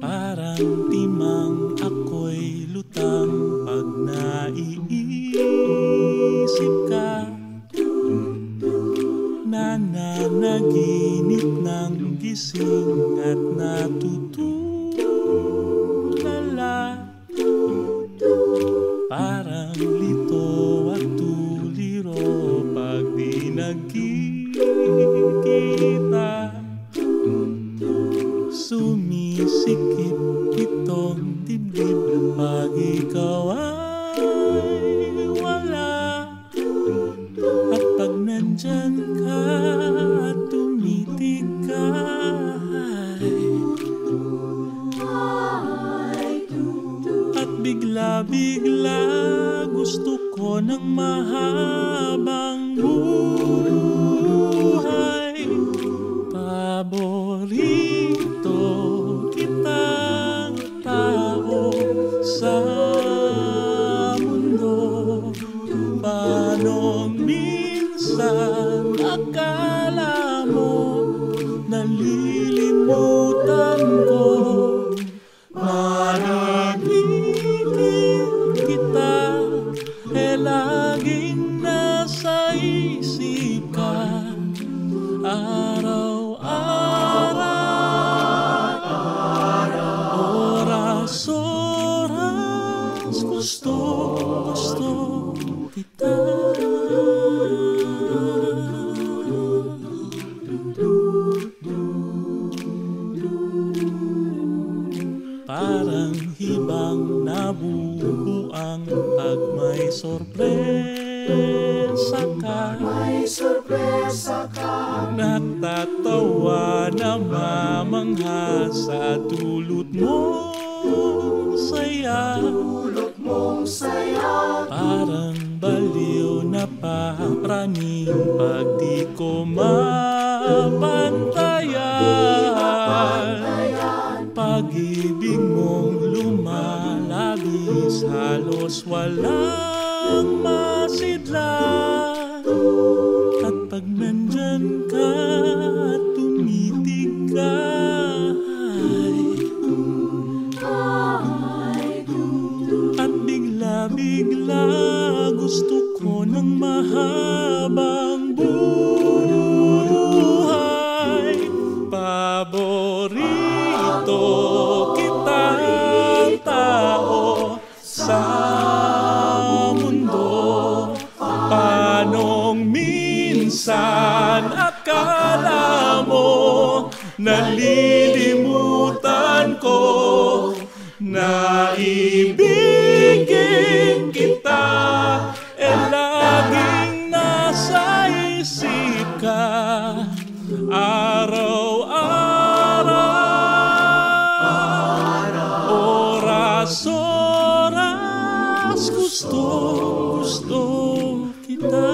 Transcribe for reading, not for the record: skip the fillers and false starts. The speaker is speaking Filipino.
Parang timang ako'y lutang pag naiisip ka. Nananaginip ng gising at natutulala. Parang lito at tuliro pag di nagkikita. Sumisikip itong dibdib pag ikaw ay wala. At pag nandyan ka at tumitig ka, at bigla-bigla gusto ko ng mahabang buhay. Paborito kitang tao sa mundo. Paanong minsan akala mo nalilimutan ko. Maririnig kita, laging nasa isip ka. Araw-araw, oras-oras, gusto kita. Parang hibang nabubuang pag may sorpresa ka. Natatawa na mamangha sa dulot mong saya. Parang baliw na papraning pag di ko mapantayan. Pag-ibig mong lumalabis, halos walang masidlan. At pag nandyan ka at tumitig ka, at bigla-bigla gusto ko ng mahabang buhay. Paborito kitang tao sa mundo. Paanong minsan akala mo nalilimutan ko. Naibigin kita, laging nasa isip ka. Araw-araw, oras-oras, gusto kita.